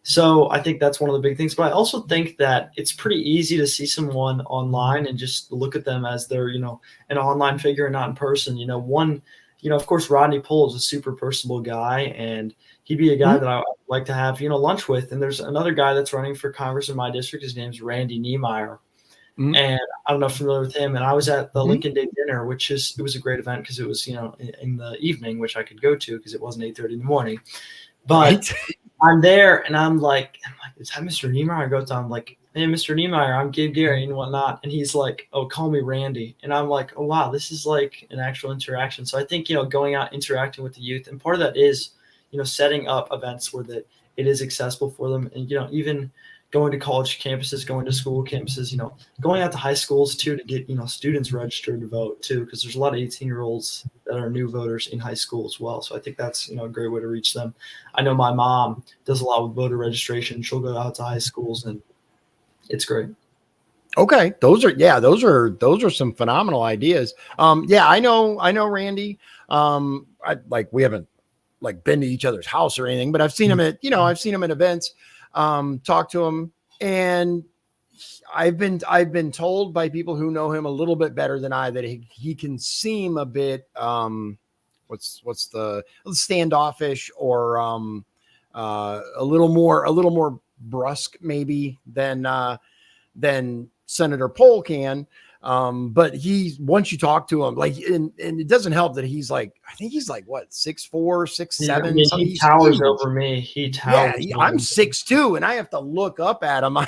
So I think that's one of the big things. But I also think that it's pretty easy to see someone online and just look at them as they're, an online figure and not in person. Of course, Rodney Pol is a super personable guy, and he'd be a guy that I would like to have, lunch with. And there's another guy that's running for Congress in my district. His name's Randy Niemeyer. And I don't know if you're familiar with him. And I was at the Lincoln Day dinner, it was a great event because it was, in the evening, which I could go to because it wasn't 8:30 in the morning. But I'm there and I'm like, is that Mr. Niemeyer? I go to him, I'm like, hey, Mr. Niemeyer, I'm Gabe Gary and whatnot. And he's like, oh, call me Randy. And I'm like, oh, wow, this is like an actual interaction. So I think, going out, interacting with the youth. And part of that is, setting up events where that it is accessible for them. And, even going to college campuses, going to school campuses, going out to high schools too, to get, students registered to vote too, because there's a lot of 18-year-olds that are new voters in high school as well. So I think that's, a great way to reach them. I know my mom does a lot with voter registration. She'll go out to high schools and it's great. Okay. Those are some phenomenal ideas. I know Randy. We haven't been to each other's house or anything, but I've seen him at events, talk to him. And I've been told by people who know him a little bit better than I that he can seem a bit, what's the standoffish or, a little more brusque maybe than Senator Pol can. But once you talk to him, and it doesn't help that he's I think he's what, 6'4", 6'7". Yeah, he towers over me. He towers. Yeah, I'm 6'2", and I have to look up at him.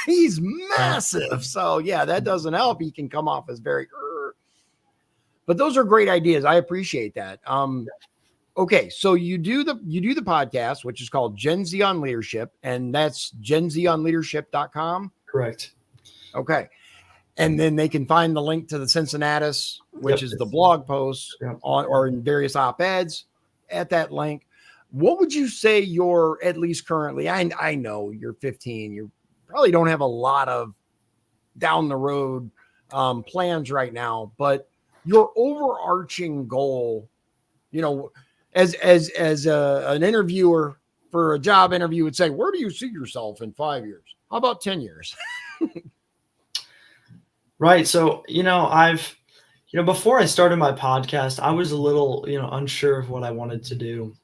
He's massive. So yeah, that doesn't help. He can come off as very, but those are great ideas. I appreciate that. Okay. So you do the podcast, which is called Gen Z on Leadership, and that's genzonleadership.com. Correct. Okay. And then they can find the link to the Cincinnatus, which is the blog post or in various op-eds at that link. What would you say you're, at least currently, I know you're 15, you probably don't have a lot of down the road plans right now, but your overarching goal, as an interviewer for a job interview would say, where do you see yourself in 5 years? How about 10 years? Right. So, I've, before I started my podcast, I was a little, unsure of what I wanted to do.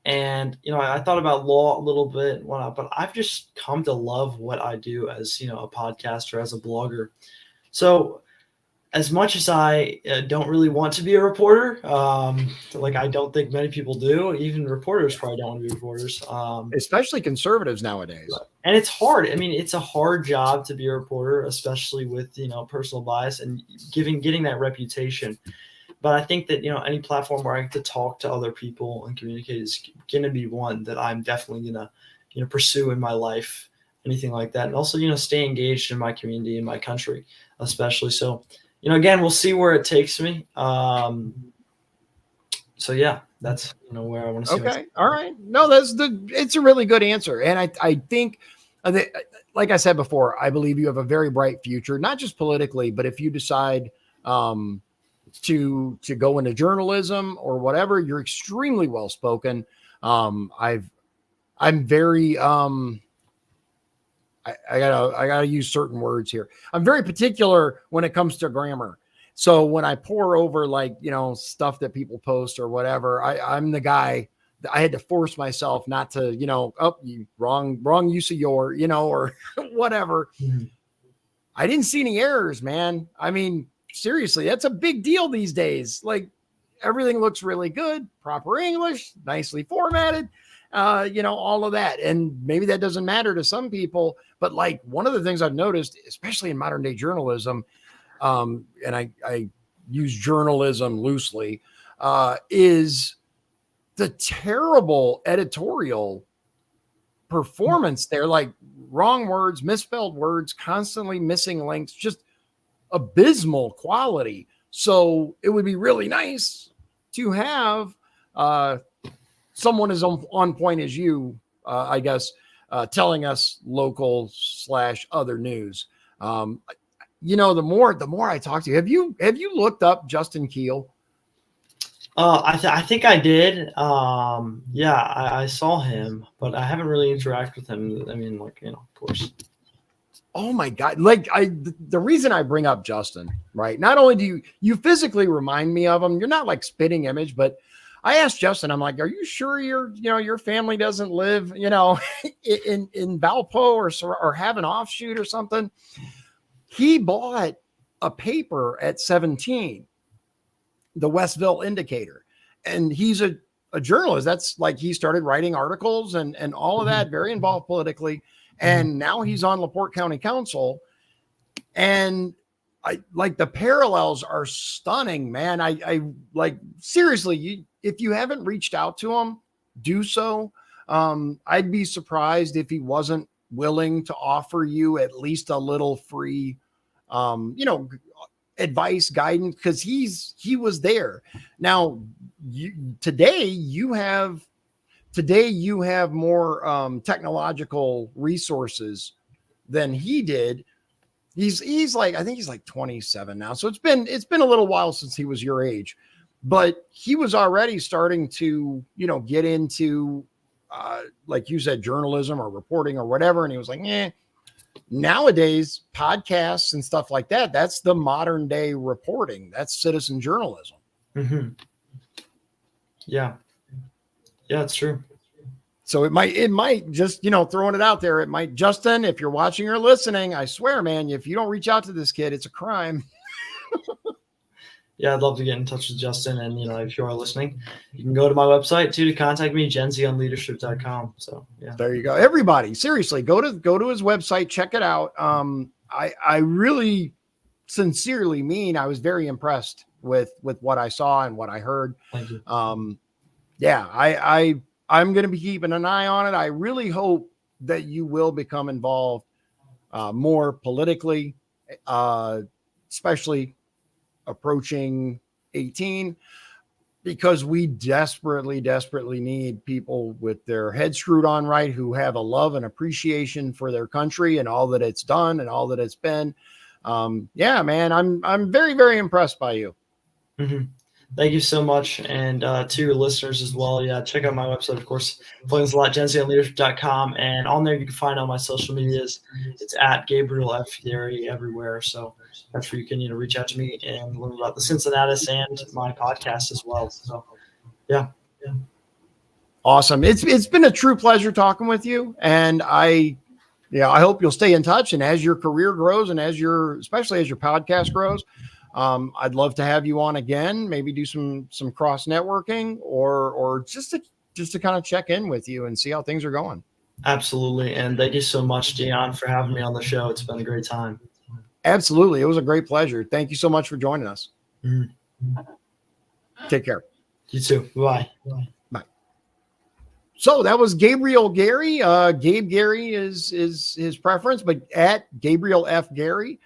And, I thought about law a little bit, but I've just come to love what I do as, a podcaster, as a blogger. So as much as I don't really want to be a reporter, I don't think many people do. Even reporters probably don't want to be reporters. Especially conservatives nowadays. And it's hard. I mean, it's a hard job to be a reporter, especially with, personal bias and getting that reputation. But I think that, any platform where I get to talk to other people and communicate is going to be one that I'm definitely going to, pursue in my life, anything like that. And also, stay engaged in my community, in my country, especially. So, again, we'll see where it takes me. So yeah, that's, where I want to see. Okay. All right. No, it's a really good answer. And I think, like I said before, I believe you have a very bright future, not just politically, but if you decide, to go into journalism or whatever, you're extremely well-spoken. I'm very, I gotta use certain words here. I'm very particular when it comes to grammar. So when I pour over stuff that people post or whatever, I'm the guy that I had to force myself not to, you wrong use of your, or whatever. Mm-hmm. I didn't see any errors, man. I mean, seriously, that's a big deal these days. Everything looks really good, proper English, nicely formatted. All of that. And maybe that doesn't matter to some people, but one of the things I've noticed, especially in modern day journalism, and I use journalism loosely, is the terrible editorial performance there, wrong words, misspelled words, constantly missing links, just abysmal quality. So it would be really nice to have, someone as on point as you, I guess, telling us local / other news. The more I talk to you, have you looked up Justin Keel? I think I did. Yeah, I saw him, but I haven't really interacted with him. I mean, of course. Oh my God. The reason I bring up Justin, right? Not only do you physically remind me of him, you're not like spitting image, but I asked Justin, I'm like, are you sure your family doesn't live, in Valpo or have an offshoot or something? He bought a paper at 17, the Westville Indicator, and he's a journalist. That's like, he started writing articles and all of that, very involved politically. And now he's on LaPorte County Council. And I like, the parallels are stunning, man. I like, seriously, if you haven't reached out to him, do so. I'd be surprised if he wasn't willing to offer you at least a little free, advice, guidance, because he was there. Now, today you have more technological resources than he did. He's like, I think he's like 27 now. So it's been a little while since he was your age, but he was already starting to, get into, like you said, journalism or reporting or whatever. And he was like, nowadays podcasts and stuff like that, that's the modern day reporting. That's citizen journalism. Mm-hmm. Yeah, it's true. So it might just, throwing it out there, it might, Justin, if you're watching or listening, I swear, man, if you don't reach out to this kid, it's a crime. Yeah, I'd love to get in touch with Justin. And, if you are listening, you can go to my website too to contact me, genzonleadership.com. So, yeah. There you go. Everybody, seriously, go to his website, check it out. I really sincerely mean, I was very impressed with what I saw and what I heard. Thank you. I'm going to be keeping an eye on it. I really hope that you will become involved more politically, especially approaching 18, because we desperately need people with their heads screwed on right, who have a love and appreciation for their country and all that it's done and all that it's been. Yeah, man, I'm very, very impressed by you. Mm-hmm. Thank you so much. And to your listeners as well. Yeah, check out my website, of course, plugs a lot, genzonleadership.com. And on there, you can find all my social medias. It's at Gabriel F. Gary everywhere. So that's where you can, reach out to me and learn about the Cincinnatus and my podcast as well. So, yeah. Awesome. It's been a true pleasure talking with you. And I hope you'll stay in touch. And as your career grows and especially as your podcast grows, I'd love to have you on again, maybe do some cross networking or just to kind of check in with you and see how things are going. Absolutely. And thank you so much, Dion, for having me on the show. It's been a great time. Absolutely. It was a great pleasure. Thank you so much for joining us. Mm-hmm. Take care. You too. Bye. Bye. So that was Gabriel Gary. Gabe Gary is his preference, but at Gabriel F. Gary.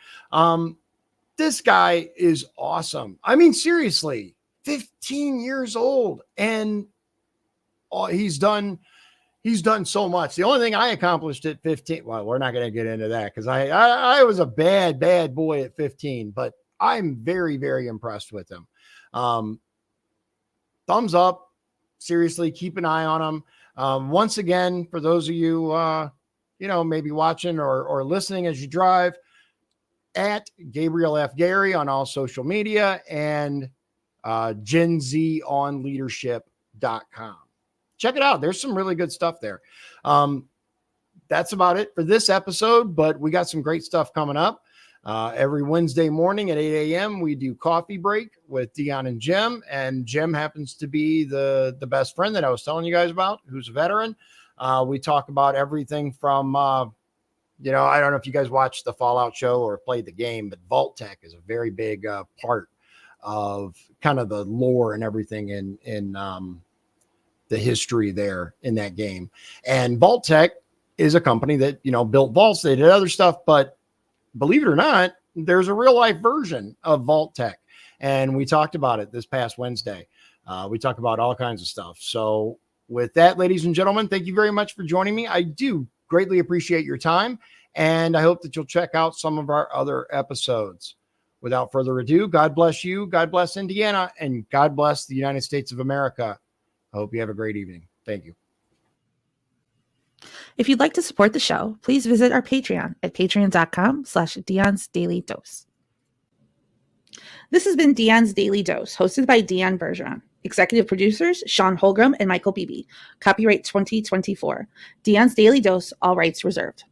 This guy is awesome. I mean, seriously, 15 years old, and he's done so much. The only thing I accomplished at 15, well, we're not going to get into that because I was a bad boy at 15, but I'm very, very impressed with him. Thumbs up. Seriously, keep an eye on him. Once again, for those of you, maybe watching or listening as you drive, at Gabriel F. Gary on all social media and genzonleadership.com. Check it out. There's some really good stuff there. That's about it for this episode, but we got some great stuff coming up. Every Wednesday morning at 8 a.m., we do coffee break with Dion and Jim, and Jim happens to be the best friend that I was telling you guys about, who's a veteran. We talk about everything from I don't know if you guys watched the Fallout show or played the game, but Vault Tech is a very big part of kind of the lore and everything in the history there in that game. And Vault Tech is a company that, built vaults. They did other stuff, but believe it or not, there's a real life version of Vault Tech. And we talked about it this past Wednesday. We talked about all kinds of stuff. So with that, ladies and gentlemen, thank you very much for joining me. I do greatly appreciate your time, and I hope that you'll check out some of our other episodes. Without further ado, God bless you, God bless Indiana, and God bless the United States of America. I hope you have a great evening. Thank you. If you'd like to support the show, please visit our Patreon at patreon.com/Dion's Daily Dose. This has been Dion's Daily Dose, hosted by Dion Bergeron. Executive producers, Sean Holgram and Michael Beebe. Copyright 2024. Dion's Daily Dose, all rights reserved.